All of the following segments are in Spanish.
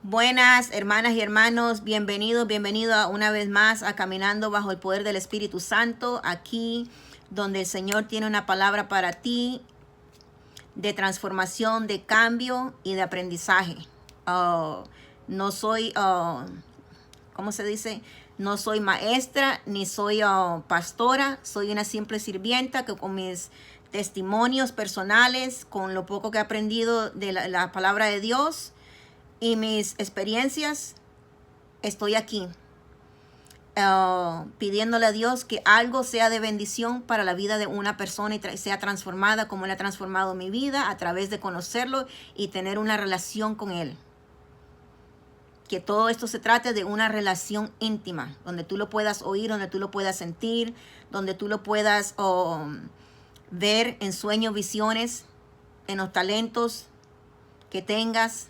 Buenas hermanas y hermanos, bienvenido una vez más a Caminando bajo el poder del Espíritu Santo, aquí donde el Señor tiene una palabra para ti de transformación, de cambio y de aprendizaje. No soy, ¿cómo se dice? No soy maestra ni soy pastora, soy una simple sirvienta que con mis testimonios personales, con lo poco que he aprendido de la palabra de Dios y mis experiencias, estoy aquí pidiéndole a Dios que algo sea de bendición para la vida de una persona y sea transformada como Él ha transformado mi vida a través de conocerlo y tener una relación con Él. Que todo esto se trate de una relación íntima, donde tú lo puedas oír, donde tú lo puedas sentir, donde tú lo puedas ver en sueños, visiones, en los talentos que tengas.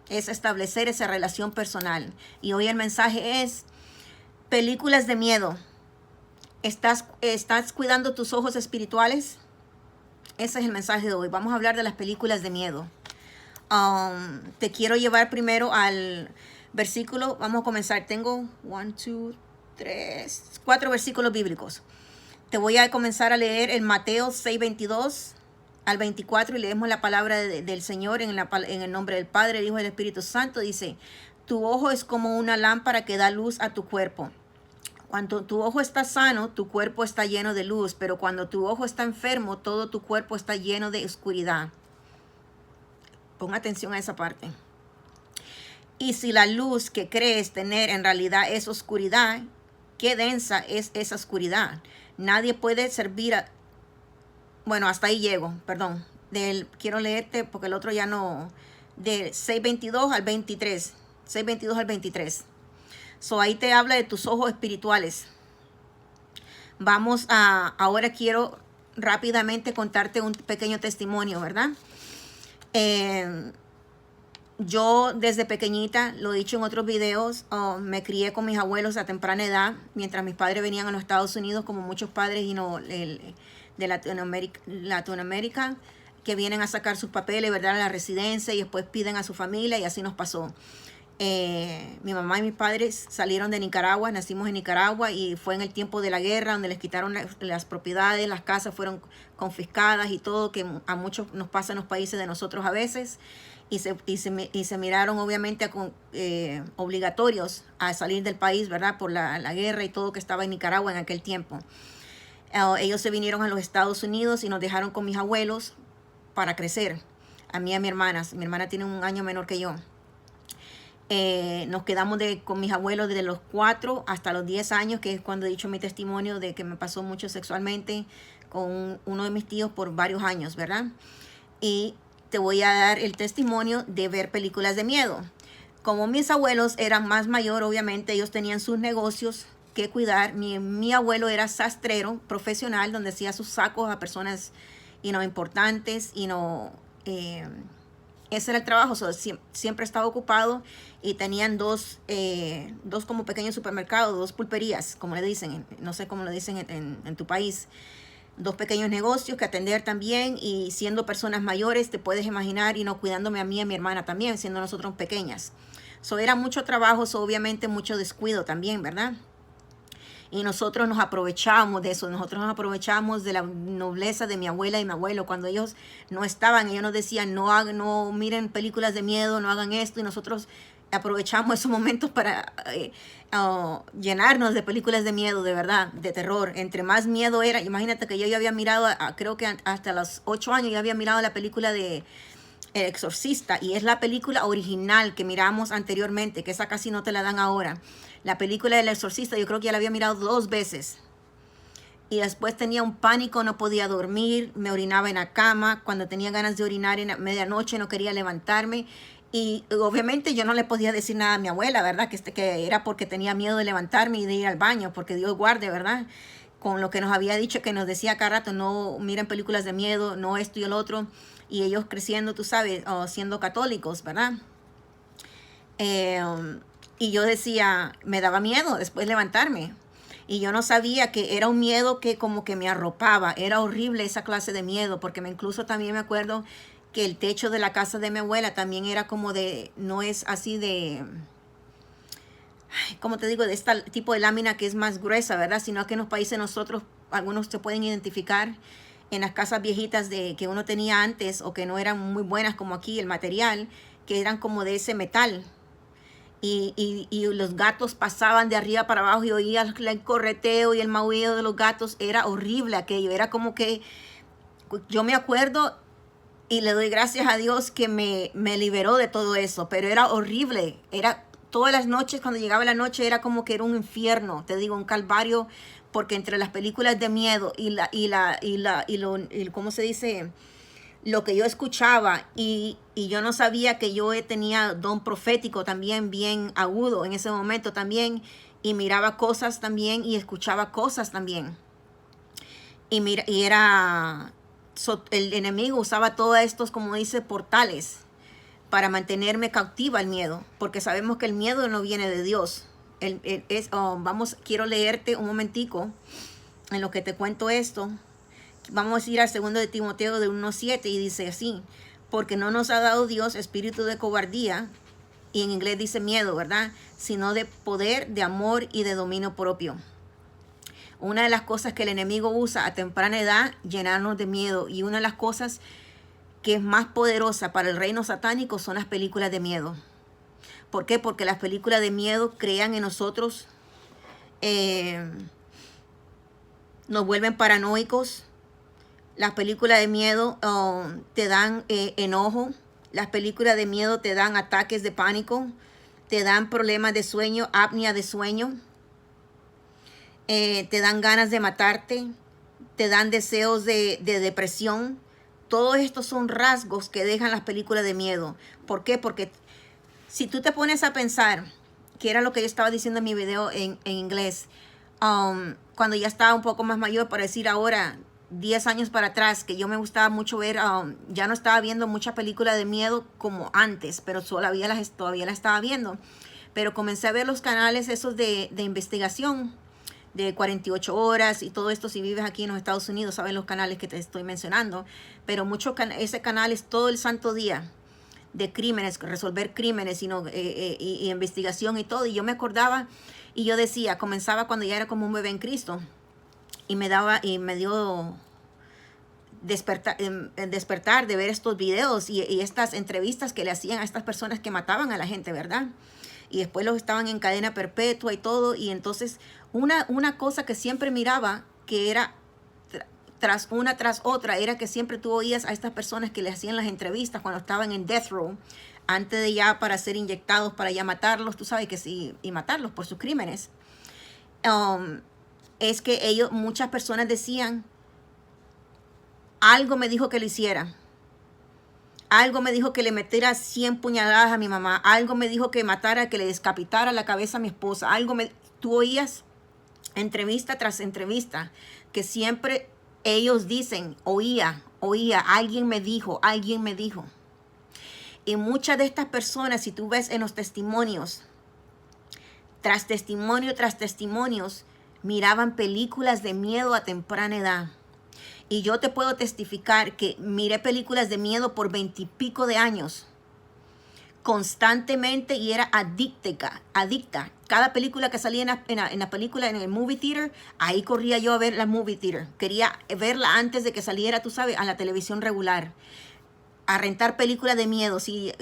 Es establecer esa relación personal. Y hoy el mensaje es películas de miedo. ¿Estás cuidando tus ojos espirituales? Ese es el mensaje de hoy. Vamos a hablar de las películas de miedo. Te quiero llevar primero al versículo. Vamos a comenzar. Tengo 4 versículos bíblicos. Te voy a comenzar a leer el Mateo 6:22 al 24 y leemos la palabra del Señor en el nombre del Padre, el Hijo y del Espíritu Santo. Dice: tu ojo es como una lámpara que da luz a tu cuerpo. Cuando tu ojo está sano, tu cuerpo está lleno de luz, pero cuando tu ojo está enfermo, todo tu cuerpo está lleno de oscuridad. Pon atención a esa parte. Y si la luz que crees tener en realidad es oscuridad, qué densa es esa oscuridad. Nadie puede servir a... Bueno, hasta ahí llego, perdón. Quiero leerte porque el otro ya no... De 6:22 al 23. 6:22 al 23. Ahí te habla de tus ojos espirituales. Ahora quiero rápidamente contarte un pequeño testimonio, ¿verdad? Yo desde pequeñita, lo he dicho en otros videos, me crié con mis abuelos a temprana edad, mientras mis padres venían a los Estados Unidos, como muchos padres de Latinoamérica, que vienen a sacar sus papeles, ¿verdad?, a la residencia y después piden a su familia, y así nos pasó. Mi mamá y mis padres salieron de Nicaragua, nacimos en Nicaragua, y fue en el tiempo de la guerra donde les quitaron las propiedades, las casas fueron confiscadas y todo, que a muchos nos pasa en los países de nosotros a veces, y se miraron obviamente obligatorios a salir del país, ¿verdad?, por la guerra y todo que estaba en Nicaragua en aquel tiempo. Ellos se vinieron a los Estados Unidos y nos dejaron con mis abuelos para crecer, a mí y a mi hermana. Mi hermana tiene un año menor que yo. Nos quedamos con mis abuelos desde los 4 hasta los 10 años, que es cuando he dicho mi testimonio de que me pasó mucho sexualmente con uno de mis tíos por varios años, ¿verdad? Y te voy a dar el testimonio de ver películas de miedo. Como mis abuelos eran más mayor, obviamente ellos tenían sus negocios que cuidar. Mi abuelo era sastrero profesional, donde hacía sus sacos a personas importantes, ese era el trabajo. Siempre estaba ocupado, y tenían dos como pequeños supermercados, 2 pulperías, como le dicen, no sé cómo lo dicen en tu país. 2 pequeños negocios que atender también, y siendo personas mayores, te puedes imaginar, cuidándome a mí y a mi hermana también, siendo nosotros pequeñas. Era mucho trabajo, obviamente mucho descuido también, ¿verdad? Y nosotros nos aprovechábamos de eso, nosotros nos aprovechábamos de la nobleza de mi abuela y mi abuelo. Cuando ellos no estaban, ellos nos decían: no miren películas de miedo, no hagan esto, y nosotros aprovechamos esos momentos para llenarnos de películas de miedo, de verdad, de terror. Entre más miedo era, imagínate que yo ya había mirado, creo que hasta los 8 años ya había mirado la película de El Exorcista, y es la película original que miramos anteriormente, que esa casi no te la dan ahora. La película del Exorcista yo creo que ya la había mirado 2 veces. Y después tenía un pánico, no podía dormir, me orinaba en la cama. Cuando tenía ganas de orinar en medianoche no quería levantarme. Y obviamente yo no le podía decir nada a mi abuela, ¿verdad? Que era porque tenía miedo de levantarme y de ir al baño, porque Dios guarde, ¿verdad? Con lo que nos había dicho, que nos decía cada rato: no miren películas de miedo, no esto y el otro. Y ellos creciendo, tú sabes, siendo católicos, ¿verdad? Y yo decía, me daba miedo después levantarme. Y yo no sabía que era un miedo que como que me arropaba. Era horrible esa clase de miedo, porque incluso también me acuerdo que el techo de la casa de mi abuela también era como de, no es así de, como te digo, de este tipo de lámina que es más gruesa, ¿verdad? Sino que en los países nosotros, algunos se pueden identificar en las casas viejitas de que uno tenía antes o que no eran muy buenas como aquí, el material, que eran como de ese metal. Y los gatos pasaban de arriba para abajo y oía el correteo y el maullido de los gatos. Era horrible aquello, era como que yo me acuerdo y le doy gracias a Dios que me liberó de todo eso, pero era horrible. Era todas las noches, cuando llegaba la noche, era como que era un infierno, te digo, un calvario, porque entre las películas de miedo ¿cómo se dice? Lo que yo escuchaba y yo no sabía que yo tenía don profético también bien agudo en ese momento también, y miraba cosas también y escuchaba cosas también. Y era, el enemigo usaba todos estos, como dice, portales para mantenerme cautiva al miedo, porque sabemos que el miedo no viene de Dios. Quiero leerte un momentico en lo que te cuento esto. Vamos a ir al 2 de Timoteo de 1:7 y dice así: porque no nos ha dado Dios espíritu de cobardía, y en inglés dice miedo, ¿verdad? Sino de poder, de amor y de dominio propio. Una de las cosas que el enemigo usa a temprana edad, llenarnos de miedo, y una de las cosas que es más poderosa para el reino satánico son las películas de miedo. ¿Por qué? Porque las películas de miedo crean en nosotros, nos vuelven paranoicos. Las películas de miedo te dan enojo. Las películas de miedo te dan ataques de pánico. Te dan problemas de sueño, apnea de sueño. Te dan ganas de matarte. Te dan deseos de depresión. Todos estos son rasgos que dejan las películas de miedo. ¿Por qué? Porque si tú te pones a pensar, que era lo que yo estaba diciendo en mi video en inglés, cuando ya estaba un poco más mayor, para decir ahora, 10 años para atrás, que yo me gustaba mucho ver, ya no estaba viendo muchas películas de miedo como antes, pero todavía las estaba viendo. Pero comencé a ver los canales esos de investigación, de 48 horas y todo esto. Si vives aquí en los Estados Unidos, saben los canales que te estoy mencionando. Pero ese canal es todo el santo día de crímenes, resolver crímenes y investigación y todo. Y yo me acordaba y yo decía, comenzaba cuando ya era como un bebé en Cristo. Y me dio despertar de ver estos videos y estas entrevistas que le hacían a estas personas que mataban a la gente, ¿verdad? Y después los estaban en cadena perpetua y todo. Y entonces una cosa que siempre miraba, que era tras otra, era que siempre tú oías a estas personas que le hacían las entrevistas cuando estaban en death row, antes de ya para ser inyectados, para ya matarlos, tú sabes que sí, y matarlos por sus crímenes. Es que muchas personas decían, algo me dijo que lo hiciera. Algo me dijo que le metiera 100 puñaladas a mi mamá. Algo me dijo que matara, que le descapitara la cabeza a mi esposa. Tú oías entrevista tras entrevista que siempre ellos dicen, oía, alguien me dijo. Y muchas de estas personas, si tú ves en los testimonios, tras testimonios, miraban películas de miedo a temprana edad. Y yo te puedo testificar que miré películas de miedo por 20 y pico de años, constantemente, y era adicta. Cada película que salía en la película, en el movie theater, ahí corría yo a ver la movie theater. Quería verla antes de que saliera, tú sabes, a la televisión regular. A rentar películas de miedo. Si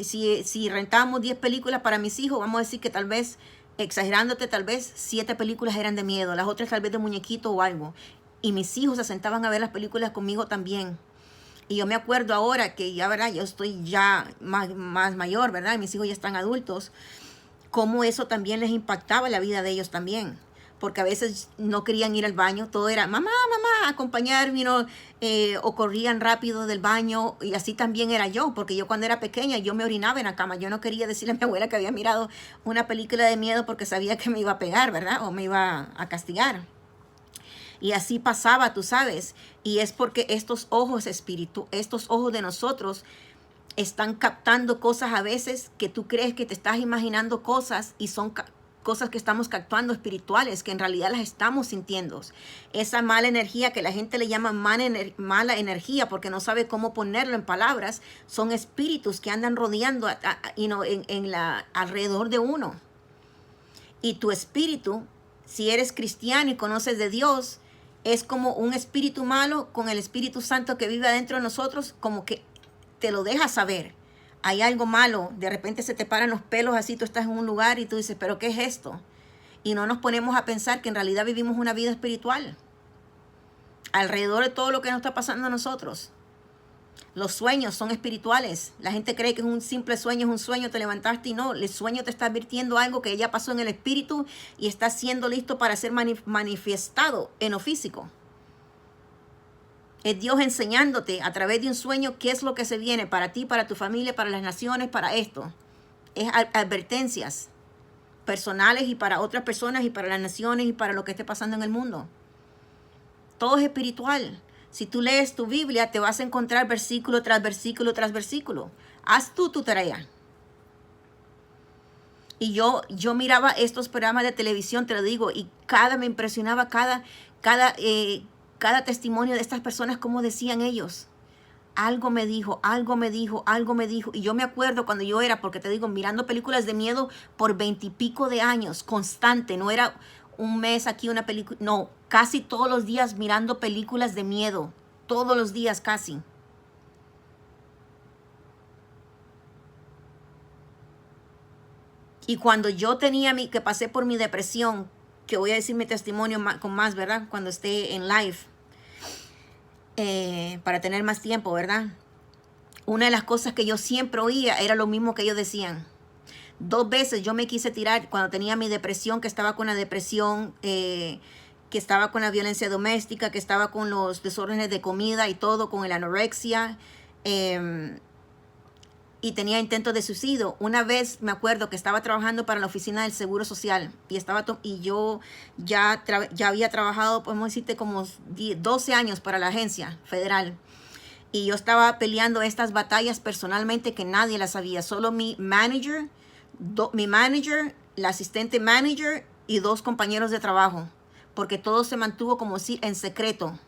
rentábamos 10 películas para mis hijos, vamos a decir que tal vez, exagerándote, tal vez 7 películas eran de miedo, las otras tal vez de muñequito o algo. Y mis hijos se sentaban a ver las películas conmigo también. Y yo me acuerdo ahora que ya, ¿verdad? Yo estoy ya más mayor, ¿verdad? Y mis hijos ya están adultos. Cómo eso también les impactaba la vida de ellos también. Porque a veces no querían ir al baño. Todo era, mamá, acompañarme, o corrían rápido del baño. Y así también era yo. Porque yo cuando era pequeña, yo me orinaba en la cama. Yo no quería decirle a mi abuela que había mirado una película de miedo porque sabía que me iba a pegar, ¿verdad? O me iba a castigar. Y así pasaba, tú sabes. Y es porque estos ojos de nosotros están captando cosas a veces que tú crees que te estás imaginando cosas y son cosas que estamos captando espirituales, que en realidad las estamos sintiendo. Esa mala energía que la gente le llama mala energía porque no sabe cómo ponerlo en palabras, son espíritus que andan rodeando alrededor de uno. Y tu espíritu, si eres cristiano y conoces de Dios, es como un espíritu malo con el Espíritu Santo que vive adentro de nosotros, como que te lo deja saber. Hay algo malo, de repente se te paran los pelos así, tú estás en un lugar y tú dices, ¿pero qué es esto? Y no nos ponemos a pensar que en realidad vivimos una vida espiritual alrededor de todo lo que nos está pasando a nosotros. Los sueños son espirituales. La gente cree que es un simple sueño, es un sueño, te levantaste y no. El sueño te está advirtiendo algo que ya pasó en el espíritu y está siendo listo para ser manifestado en lo físico. Es Dios enseñándote a través de un sueño qué es lo que se viene para ti, para tu familia, para las naciones, para esto. Es advertencias personales y para otras personas y para las naciones y para lo que esté pasando en el mundo. Todo es espiritual. Si tú lees tu Biblia, te vas a encontrar versículo tras versículo tras versículo. Haz tú tu tarea. Y yo miraba estos programas de televisión, te lo digo, y me impresionaba cada testimonio de estas personas, como decían ellos. Algo me dijo, algo me dijo, algo me dijo. Y yo me acuerdo cuando yo era, porque te digo, mirando películas de miedo por 20 y pico de años, constante. No era un mes aquí una película, no, casi todos los días mirando películas de miedo. Todos los días casi. Y cuando yo que pasé por mi depresión, que voy a decir mi testimonio con más, ¿verdad? Cuando esté en live, para tener más tiempo, ¿verdad? Una de las cosas que yo siempre oía era lo mismo que ellos decían. 2 veces yo me quise tirar cuando tenía mi depresión, que estaba con la depresión, que estaba con la violencia doméstica, que estaba con los desórdenes de comida y todo, con la anorexia, y tenía intentos de suicidio. Una vez me acuerdo que estaba trabajando para la oficina del Seguro Social y yo ya había trabajado, podemos decirte, como 12 años para la agencia federal. Y yo estaba peleando estas batallas personalmente que nadie las sabía. Solo mi manager, la asistente manager y 2 compañeros de trabajo. Porque todo se mantuvo como si en secreto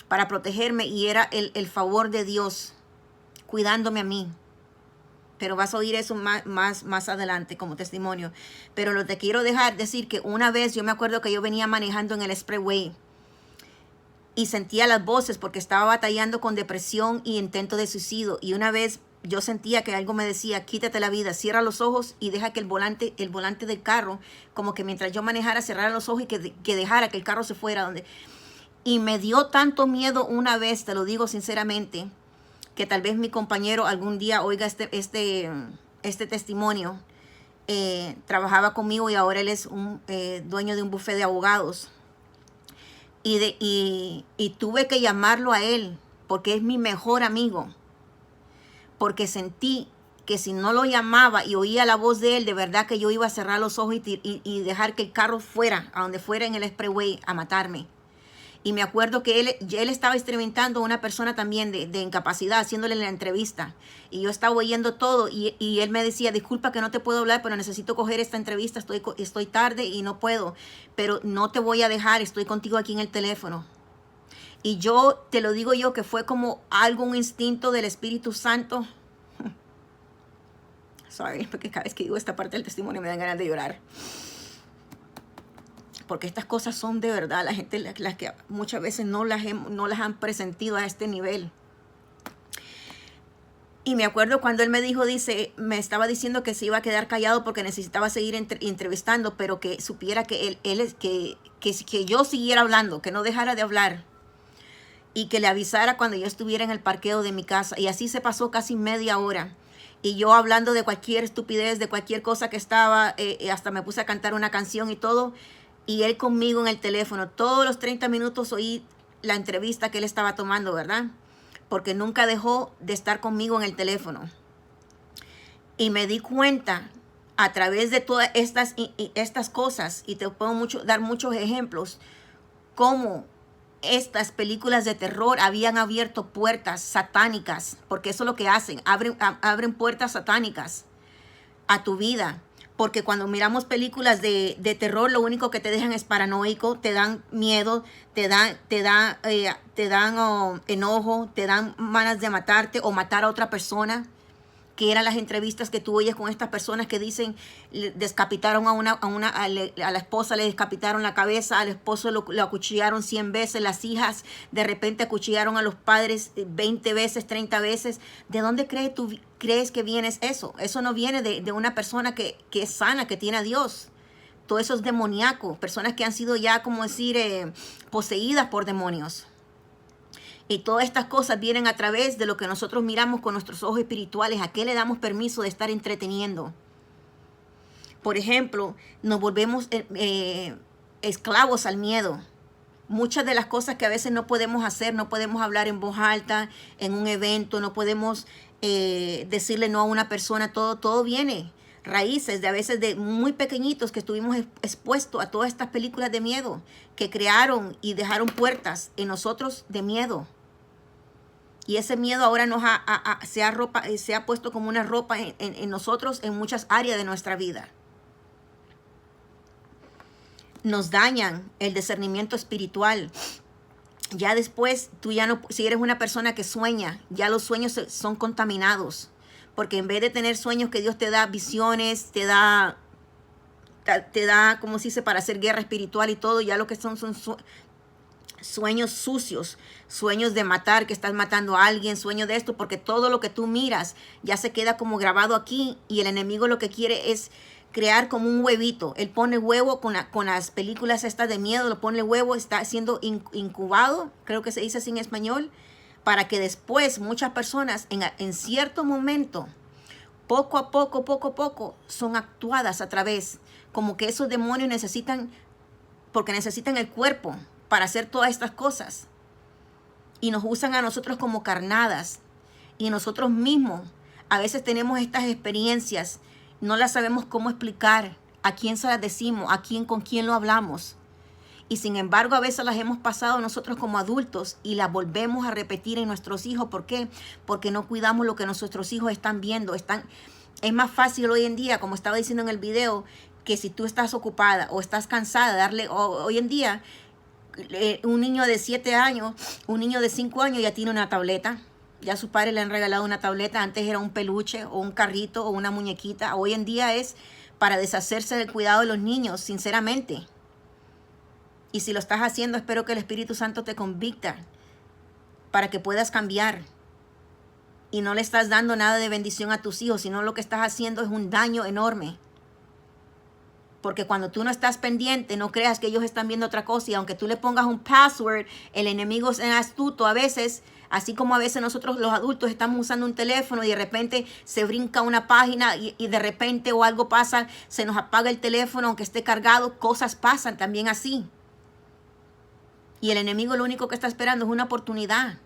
para protegerme, y era el favor de Dios cuidándome a mí. Pero vas a oír eso más adelante como testimonio. Pero lo te quiero decir que una vez yo me acuerdo que yo venía manejando en el expressway y sentía las voces porque estaba batallando con depresión y intento de suicidio. Y una vez yo sentía que algo me decía, quítate la vida, cierra los ojos y deja que el volante del carro, como que mientras yo manejara, cerrara los ojos y que dejara que el carro se fuera. Y me dio tanto miedo una vez, te lo digo sinceramente, que tal vez mi compañero algún día oiga este testimonio. Trabajaba conmigo y ahora él es un dueño de un bufete de abogados. Y tuve que llamarlo a él porque es mi mejor amigo. Porque sentí que si no lo llamaba y oía la voz de él, de verdad que yo iba a cerrar los ojos y dejar que el carro fuera, a donde fuera en el expressway, a matarme. Y me acuerdo que él estaba experimentando una persona también de incapacidad, haciéndole la entrevista. Y yo estaba oyendo todo y él me decía, disculpa que no te puedo hablar, pero necesito coger esta entrevista, estoy tarde y no puedo. Pero no te voy a dejar, estoy contigo aquí en el teléfono. Y yo, te lo digo yo, que fue como un instinto del Espíritu Santo. Sorry, porque cada vez que digo esta parte del testimonio me dan ganas de llorar. Porque estas cosas son de verdad, la gente las que muchas veces no las han presentido a este nivel. Y me acuerdo cuando él me me estaba diciendo que se iba a quedar callado porque necesitaba seguir entrevistando, pero que supiera que que yo siguiera hablando, que no dejara de hablar. Y que le avisara cuando yo estuviera en el parqueo de mi casa. Y así se pasó casi media hora. Y yo hablando de cualquier estupidez, de cualquier cosa que estaba, hasta me puse a cantar una canción y todo. Y él conmigo en el teléfono. Todos los 30 minutos oí la entrevista que él estaba tomando, ¿verdad? Porque nunca dejó de estar conmigo en el teléfono. Y me di cuenta a través de todas estas cosas, y te puedo dar muchos ejemplos, cómo estas películas de terror habían abierto puertas satánicas, porque eso es lo que hacen, abren puertas satánicas a tu vida. Porque cuando miramos películas de terror, lo único que te dejan es paranoico, te dan miedo, te dan enojo, te dan ganas de matarte o matar a otra persona. Que eran las entrevistas que tú oyes con estas personas que dicen, descapitaron a la esposa, le descapitaron la cabeza, al esposo lo acuchillaron 100 veces, las hijas de repente acuchillaron a los padres 20 veces, 30 veces. ¿De dónde crees que viene eso? Eso no viene de una persona que es sana, que tiene a Dios. Todo eso es demoníaco, personas que han sido ya, como decir, poseídas por demonios. Y todas estas cosas vienen a través de lo que nosotros miramos con nuestros ojos espirituales. ¿A qué le damos permiso de estar entreteniendo? Por ejemplo, nos volvemos esclavos al miedo. Muchas de las cosas que a veces no podemos hacer, no podemos hablar en voz alta, en un evento, no podemos decirle no a una persona, todo viene. Raíces de a veces de muy pequeñitos que estuvimos expuestos a todas estas películas de miedo que crearon y dejaron puertas en nosotros de miedo. Y ese miedo ahora se ha puesto como una ropa en nosotros en muchas áreas de nuestra vida. Nos dañan el discernimiento espiritual. Ya después, tú ya no, si eres una persona que sueña, ya los sueños son contaminados. Porque en vez de tener sueños que Dios te da visiones, te da, como se dice, para hacer guerra espiritual y todo, ya lo que son sueños sucios, sueños de matar, que estás matando a alguien, sueños de esto, porque todo lo que tú miras ya se queda como grabado aquí y el enemigo lo que quiere es crear como un huevito. Él pone huevo con las películas estas de miedo, lo pone huevo, está siendo incubado, creo que se dice así en español, para que después muchas personas en cierto momento, poco a poco, son actuadas a través, como que esos demonios necesitan el cuerpo para hacer todas estas cosas. Y nos usan a nosotros como carnadas. Y nosotros mismos a veces tenemos estas experiencias, no las sabemos cómo explicar, a quién se las decimos, con quién lo hablamos. Y sin embargo, a veces las hemos pasado nosotros como adultos y las volvemos a repetir en nuestros hijos. ¿Por qué? Porque no cuidamos lo que nuestros hijos están viendo. Es más fácil hoy en día, como estaba diciendo en el video, que si tú estás ocupada o estás cansada, hoy en día, un niño de 7 años, un niño de 5 años ya tiene una tableta. Ya sus padres le han regalado una tableta. Antes era un peluche o un carrito o una muñequita. Hoy en día es para deshacerse del cuidado de los niños, sinceramente. Y si lo estás haciendo, espero que el Espíritu Santo te convicta para que puedas cambiar. Y no le estás dando nada de bendición a tus hijos, sino lo que estás haciendo es un daño enorme. Porque cuando tú no estás pendiente, no creas que ellos están viendo otra cosa. Y aunque tú le pongas un password, el enemigo es astuto a veces. Así como a veces nosotros los adultos estamos usando un teléfono y de repente se brinca una página y de repente o algo pasa, se nos apaga el teléfono aunque esté cargado. Cosas pasan también así. Y el enemigo lo único que está esperando es una oportunidad.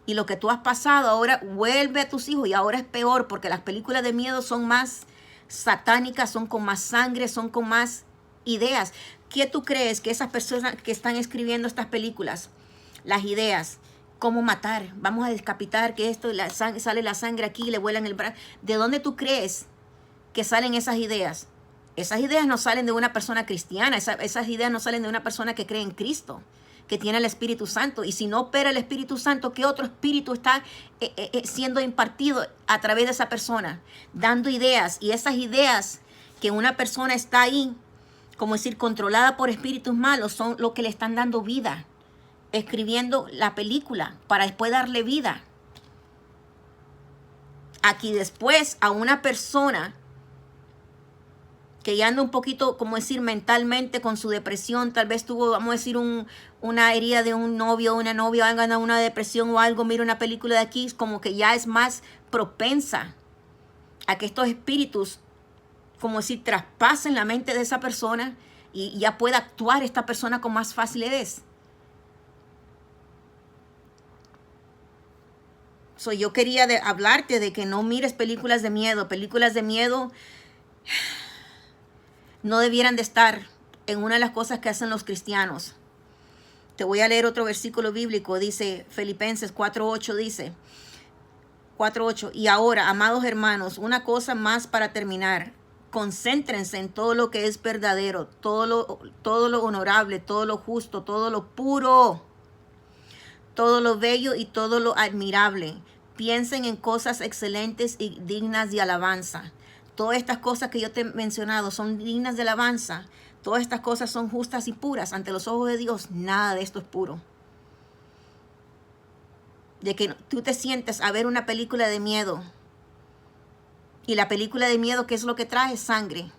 Y lo que tú has pasado ahora vuelve a tus hijos y ahora es peor porque las películas de miedo son más satánicas, son con más sangre, son con más ideas. ¿Qué tú crees que esas personas que están escribiendo estas películas, las ideas, cómo matar, vamos a descapitar, que esto, sale la sangre aquí, le vuelan el brazo? ¿De dónde tú crees que salen esas ideas? Esas ideas no salen de una persona cristiana, esas ideas no salen de una persona que cree en Cristo, que tiene el Espíritu Santo. Y si no opera el Espíritu Santo, ¿qué otro espíritu está siendo impartido a través de esa persona? Dando ideas. Y esas ideas que una persona está ahí, como decir, controlada por espíritus malos, son lo que le están dando vida. Escribiendo la película para después darle vida. Aquí después a una persona que ya anda un poquito, como decir, mentalmente con su depresión, tal vez tuvo, vamos a decir, una herida de un novio o una novia, han ganado una depresión o algo, mira una película de aquí, como que ya es más propensa a que estos espíritus, como decir, traspasen la mente de esa persona y ya pueda actuar esta persona con más facilidad. Yo quería hablarte de que no mires películas de miedo. Películas de miedo no debieran de estar en una de las cosas que hacen los cristianos. Te voy a leer otro versículo bíblico. Dice Filipenses 4:8, dice 4:8. Y ahora, amados hermanos, una cosa más para terminar. Concéntrense en todo lo que es verdadero, todo lo honorable, todo lo justo, todo lo puro, todo lo bello y todo lo admirable. Piensen en cosas excelentes y dignas de alabanza. Todas estas cosas que yo te he mencionado son dignas de alabanza. Todas estas cosas son justas y puras ante los ojos de Dios. Nada de esto es puro. De que tú te sientes a ver una película de miedo. Y la película de miedo, ¿qué es lo que trae? Sangre.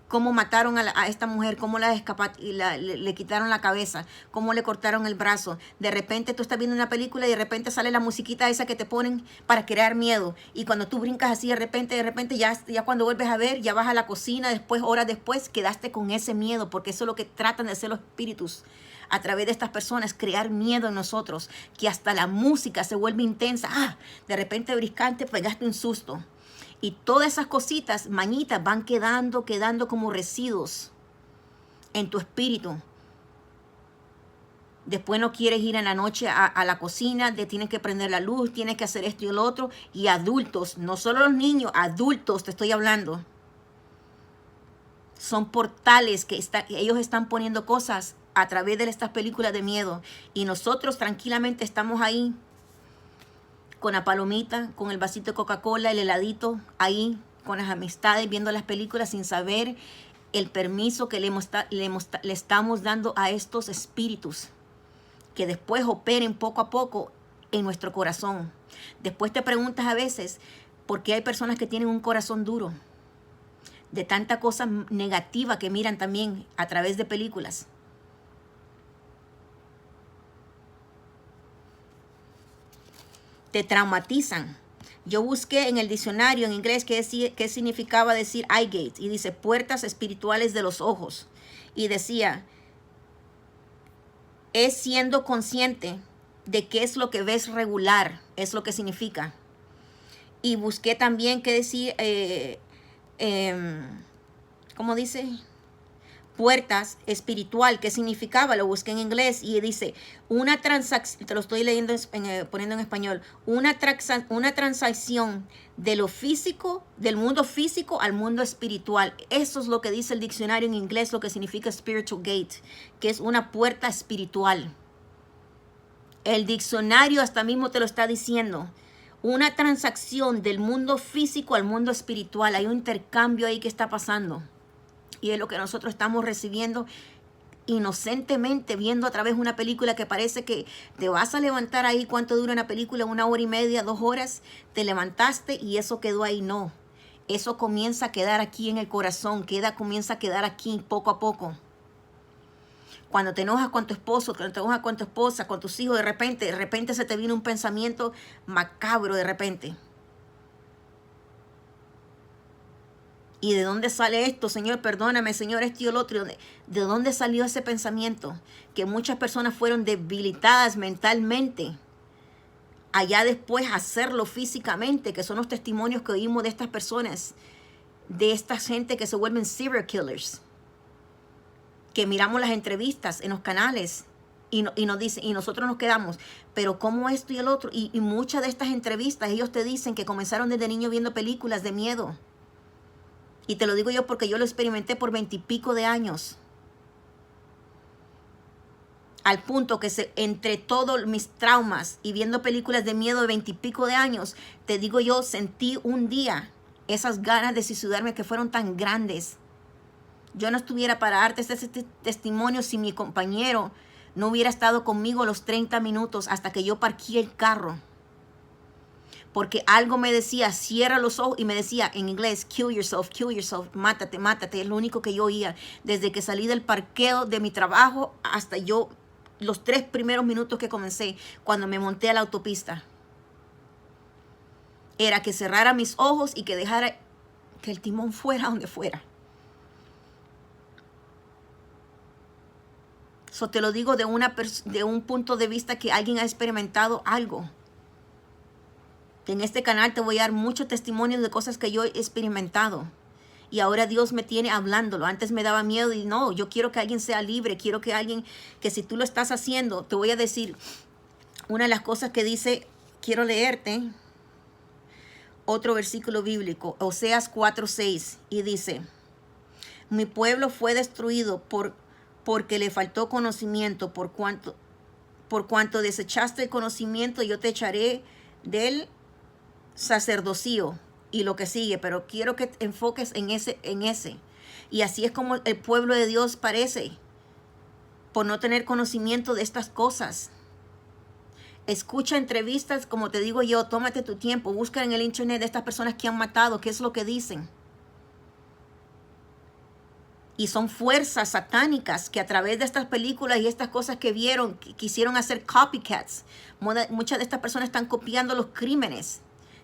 Cómo mataron a esta mujer, cómo le quitaron la cabeza, cómo le cortaron el brazo. De repente tú estás viendo una película y de repente sale la musiquita esa que te ponen para crear miedo. Y cuando tú brincas así de repente ya cuando vuelves a ver, ya vas a la cocina, después, horas después, quedaste con ese miedo, porque eso es lo que tratan de hacer los espíritus a través de estas personas, crear miedo en nosotros, que hasta la música se vuelve intensa. De repente briscante, pegaste un susto. Y todas esas cositas, mañitas, van quedando como residuos en tu espíritu. Después no quieres ir en la noche a la cocina, tienes que prender la luz, tienes que hacer esto y lo otro. Y adultos, no solo los niños, adultos te estoy hablando. Son portales que ellos están poniendo cosas a través de estas películas de miedo. Y nosotros tranquilamente estamos ahí con la palomita, con el vasito de Coca-Cola, el heladito, ahí con las amistades, viendo las películas sin saber el permiso que le estamos dando a estos espíritus que después operen poco a poco en nuestro corazón. Después te preguntas a veces por qué hay personas que tienen un corazón duro, de tanta cosa negativa que miran también a través de películas. Te traumatizan. Yo busqué en el diccionario en inglés qué significaba decir eye gate, y dice puertas espirituales de los ojos. Y decía, es siendo consciente de qué es lo que ves regular, es lo que significa. Y busqué también qué decir, ¿cómo dice? Puertas espiritual, ¿qué significaba? Lo busqué en inglés y dice, una transacción, te lo estoy leyendo, poniendo en español, una transacción de lo físico, del mundo físico al mundo espiritual. Eso es lo que dice el diccionario en inglés, lo que significa spiritual gate, que es una puerta espiritual. El diccionario hasta mismo te lo está diciendo. Una transacción del mundo físico al mundo espiritual. Hay un intercambio ahí que está pasando. Y es lo que nosotros estamos recibiendo inocentemente, viendo a través de una película que parece que te vas a levantar ahí. ¿Cuánto dura una película? 1 hora y media, 2 horas. Te levantaste y eso quedó ahí. No, eso comienza a quedar aquí en el corazón. Comienza a quedar aquí poco a poco. Cuando te enojas con tu esposo, cuando te enojas con tu esposa, con tus hijos, de repente se te viene un pensamiento macabro de repente. ¿Y de dónde sale esto? Señor, perdóname, Señor, esto y el otro. ¿De dónde salió ese pensamiento? Que muchas personas fueron debilitadas mentalmente. Allá después hacerlo físicamente, que son los testimonios que oímos de estas personas, de esta gente que se vuelven serial killers. Que miramos las entrevistas en los canales y nos dicen, y nosotros nos quedamos, pero ¿cómo esto y el otro? Y muchas de estas entrevistas, ellos te dicen que comenzaron desde niños viendo películas de miedo. Y te lo digo yo porque yo lo experimenté por 20 y pico de años. Al punto que entre todos mis traumas y viendo películas de miedo de 20 y pico de años, te digo yo, sentí un día esas ganas de suicidarme que fueron tan grandes. Yo no estuviera para darte ese testimonio si mi compañero no hubiera estado conmigo los 30 minutos hasta que yo parqué el carro. Porque algo me decía, cierra los ojos, y me decía en inglés, kill yourself, mátate, mátate. Es lo único que yo oía desde que salí del parqueo de mi trabajo hasta yo, los 3 primeros minutos que comencé, cuando me monté a la autopista. Era que cerrara mis ojos y que dejara que el timón fuera donde fuera. Eso te lo digo de un punto de vista que alguien ha experimentado algo. En este canal te voy a dar muchos testimonios de cosas que yo he experimentado. Y ahora Dios me tiene hablándolo. Antes me daba miedo y no, yo quiero que alguien sea libre. Quiero que alguien, que si tú lo estás haciendo, te voy a decir una de las cosas que dice, quiero leerte. otro versículo bíblico, Oseas 4:6, y dice: mi pueblo fue destruido porque le faltó conocimiento, por cuanto desechaste el conocimiento, yo te echaré del sacerdocio. Y lo que sigue, pero quiero que te enfoques en ese. Y así es como el pueblo de Dios parece, por no tener conocimiento de estas cosas. Escucha entrevistas, como te digo yo, tómate tu tiempo, busca en el internet de estas personas que han matado, qué es lo que dicen. Y son fuerzas satánicas que a través de estas películas y estas cosas que vieron, quisieron hacer copycats. Muchas de estas personas están copiando los crímenes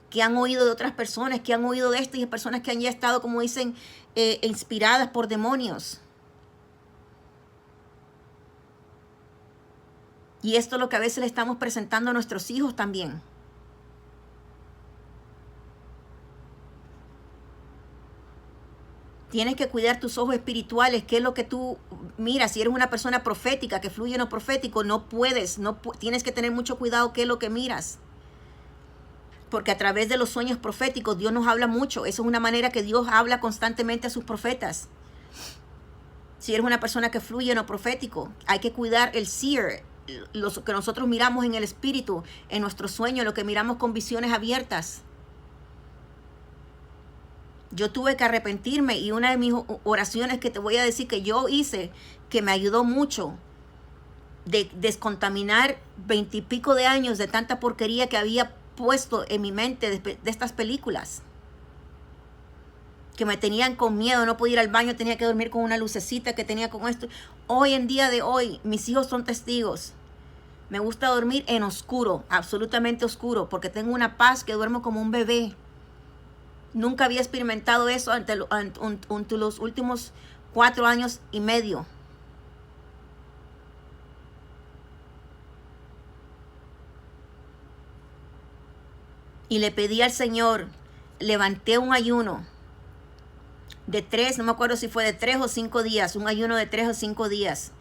que han oído de otras personas, que han oído de esto, y de personas que han ya estado, como dicen, inspiradas por demonios. Y esto es lo que a veces le estamos presentando a nuestros hijos también. Tienes que cuidar tus ojos espirituales, qué es lo que tú miras. Si eres una persona profética, que fluye en lo profético, tienes que tener mucho cuidado qué es lo que miras. Porque a través de los sueños proféticos Dios nos habla mucho. Eso es una manera que Dios habla constantemente a sus profetas. Si eres una persona que fluye en lo profético, hay que cuidar el seer, lo que nosotros miramos en el espíritu, en nuestro sueño, lo que miramos con visiones abiertas. Yo tuve que arrepentirme, y una de mis oraciones que te voy a decir que yo hice, que me ayudó mucho, de descontaminar 20 y pico de años de tanta porquería que había puesto en mi mente de estas películas, que me tenían con miedo, no podía ir al baño, tenía que dormir con una lucecita que tenía con esto. Hoy en día de hoy, mis hijos son testigos. Me gusta dormir en oscuro, absolutamente oscuro, porque tengo una paz que duermo como un bebé. Nunca había experimentado eso ante los últimos 4 años y medio. Y le pedí al Señor, levanté un ayuno de 3, no me acuerdo si fue de 3 o 5 días, un ayuno de 3 o 5 días.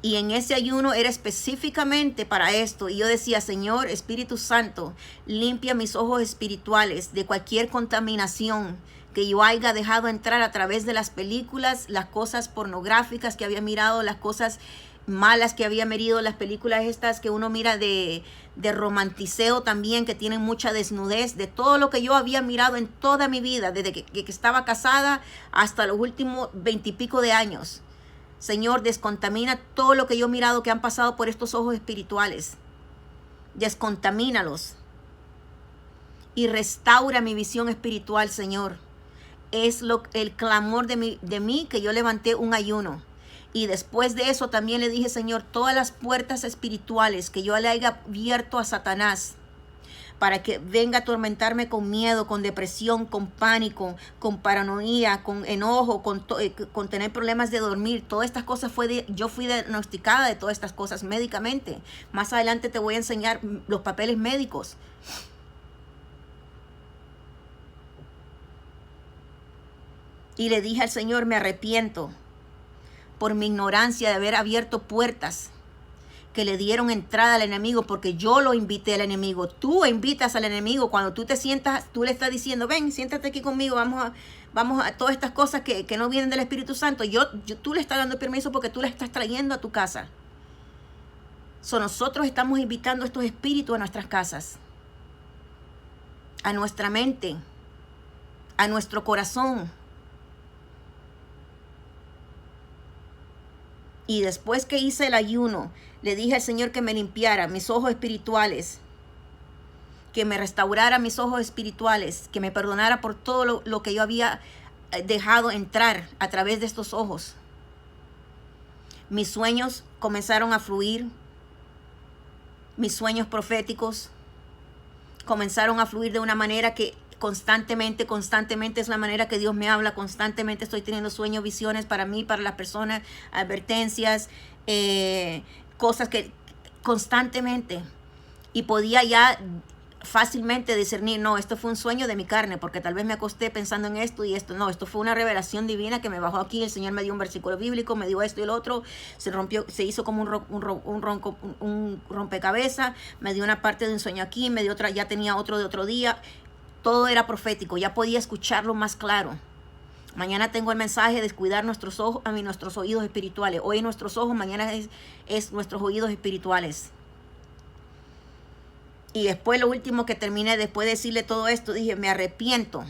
Y en ese ayuno era específicamente para esto. Y yo decía: Señor, Espíritu Santo, limpia mis ojos espirituales de cualquier contaminación que yo haya dejado entrar a través de las películas, las cosas pornográficas que había mirado, las cosas malas que había mirado, las películas estas que uno mira de romanticeo también, que tienen mucha desnudez, de todo lo que yo había mirado en toda mi vida, desde que estaba casada hasta los últimos 20 y pico de años. Señor, descontamina todo lo que yo he mirado que han pasado por estos ojos espirituales. Descontamínalos. Y restaura mi visión espiritual, Señor. Es el clamor de mí que yo levanté un ayuno. Y después de eso también le dije: Señor, todas las puertas espirituales que yo le haya abierto a Satanás, para que venga a atormentarme con miedo, con depresión, con pánico, con paranoia, con enojo, con tener problemas de dormir. Todas estas cosas yo fui diagnosticada de todas estas cosas médicamente. Más adelante te voy a enseñar los papeles médicos. Y le dije al Señor: me arrepiento por mi ignorancia de haber abierto puertas que le dieron entrada al enemigo, porque yo lo invité al enemigo. Tú invitas al enemigo cuando tú te sientas, tú le estás diciendo: ven, siéntate aquí conmigo, vamos a todas estas cosas que no vienen del Espíritu Santo. Tú le estás dando permiso porque tú le estás trayendo a tu casa. Nosotros estamos invitando estos espíritus a nuestras casas, a nuestra mente, a nuestro corazón. Y después que hice el ayuno, le dije al Señor que me limpiara mis ojos espirituales, que me restaurara mis ojos espirituales, que me perdonara por todo lo que yo había dejado entrar a través de estos ojos. Mis sueños comenzaron a fluir. Mis sueños proféticos comenzaron a fluir de una manera que constantemente es la manera que Dios me habla. Constantemente estoy teniendo sueños, visiones para mí, para las personas, advertencias, cosas que constantemente. Y podía ya fácilmente discernir: no, esto fue un sueño de mi carne, porque tal vez me acosté pensando en esto y esto. No, esto fue una revelación divina que me bajó aquí. El Señor me dio un versículo bíblico, me dio esto y el otro. Se hizo como un rompecabezas. Me dio una parte de un sueño aquí, me dio otra, ya tenía otro de otro día. todo era profético, ya podía escucarlo más claro. Mañana tengo el mensaje de cuidar nuestros ojos, nuestros oídos espirituales. Hoy nuestros ojos, mañana es nuestros oídos espirituales. Y después lo último que terminé, después de decirle todo esto, dije, me arrepiento.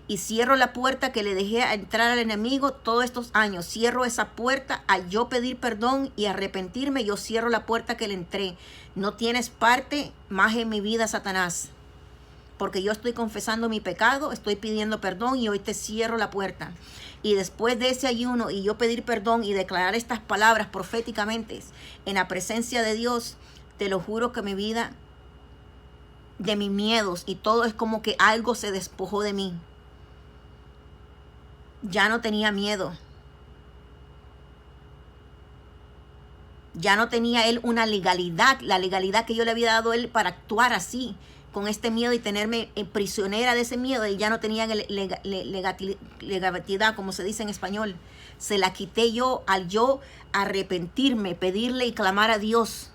Y cierro la puerta que le dejé entrar al enemigo todos estos años. Cierro esa puerta a yo pedir perdón y arrepentirme. Yo cierro la puerta que le entré. No tienes parte más en mi vida, Satanás. Porque yo estoy confesando mi pecado, estoy pidiendo perdón y hoy te cierro la puerta. Y después de ese ayuno y yo pedir perdón y declarar estas palabras proféticamente en la presencia de Dios, te lo juro que mi vida, de mis miedos y todo, es como que algo se despojó de mí. Ya no tenía miedo. Ya no tenía él una legalidad, la legalidad que yo le había dado a él para actuar así, con este miedo y tenerme prisionera de ese miedo. Y ya no tenía legalidad, como se dice en español. Se la quité yo al yo arrepentirme, pedirle y clamar a Dios.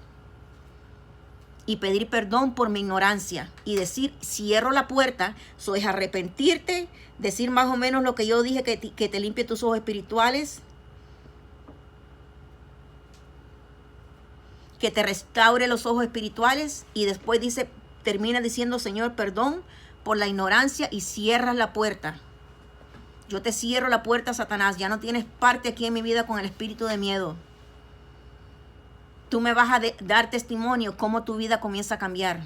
Y pedir perdón por mi ignorancia. Y decir, cierro la puerta. Eso es arrepentirte. Decir más o menos lo que yo dije, que te limpie tus ojos espirituales. Que te restaure los ojos espirituales. Y después termina diciendo, Señor, perdón por la ignorancia. Y cierras la puerta. Yo te cierro la puerta, Satanás. Ya no tienes parte aquí en mi vida con el espíritu de miedo. Tú me vas a dar testimonio cómo tu vida comienza a cambiar.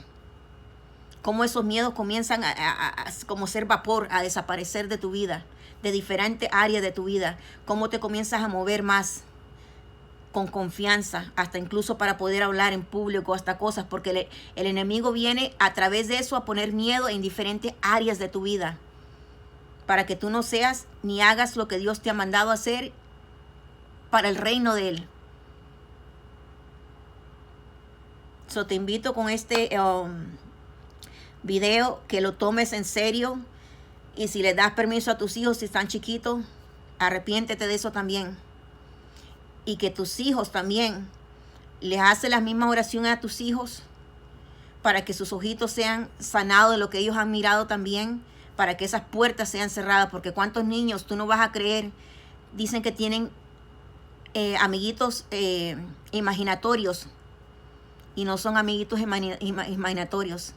Cómo esos miedos comienzan a como ser vapor, a desaparecer de tu vida, de diferentes áreas de tu vida. Cómo te comienzas a mover más con confianza, hasta incluso para poder hablar en público, hasta cosas, porque el enemigo viene a través de eso a poner miedo en diferentes áreas de tu vida, para que tú no seas ni hagas lo que Dios te ha mandado a hacer para el reino de Él. So, te invito con este video que lo tomes en serio. Y si le das permiso a tus hijos, si están chiquitos, arrepiéntete de eso también. Y que tus hijos también les haces las mismas oraciones a tus hijos para que sus ojitos sean sanados de lo que ellos han mirado también, para que esas puertas sean cerradas. Porque cuántos niños, tú no vas a creer, dicen que tienen amiguitos imaginatorios. Y no son amiguitos imaginatorios.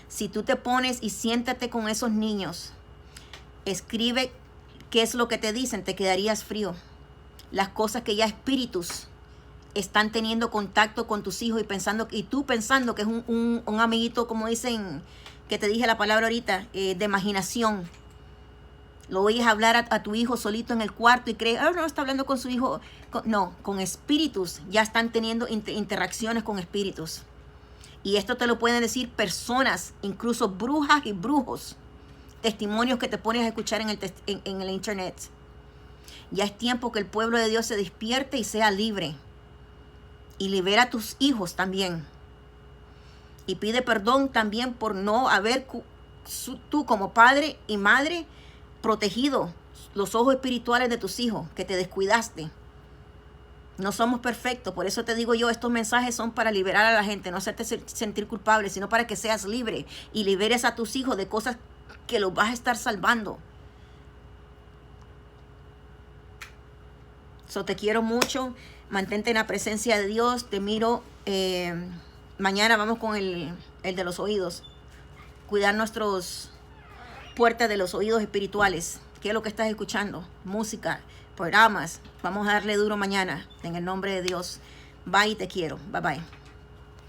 Si tú te pones y siéntate con esos niños, escribe qué es lo que te dicen, te quedarías frío. Las cosas que ya espíritus están teniendo contacto con tus hijos y tú pensando que es un amiguito, como dicen, que te dije la palabra ahorita, de imaginación. Lo oyes hablar a tu hijo solito en el cuarto y crees, no, está hablando con su hijo. No, con espíritus. Ya están teniendo interacciones con espíritus. Y esto te lo pueden decir personas, incluso brujas y brujos. Testimonios que te pones a escuchar en el internet. Ya es tiempo que el pueblo de Dios se despierte y sea libre. Y libera a tus hijos también. Y pide perdón también por no haber tú como padre y madre protegido los ojos espirituales de tus hijos, que te descuidaste. No somos perfectos, por eso te digo yo, estos mensajes son para liberar a la gente, no hacerte sentir culpable, sino para que seas libre y liberes a tus hijos de cosas que los vas a estar salvando. So, te quiero mucho, mantente en la presencia de Dios, te miro. Mañana vamos con el de los oídos, cuidar nuestros puertas de los oídos espirituales. ¿Qué es lo que estás escuchando? Música, programas. Vamos a darle duro mañana en el nombre de Dios. Bye, te quiero. Bye bye.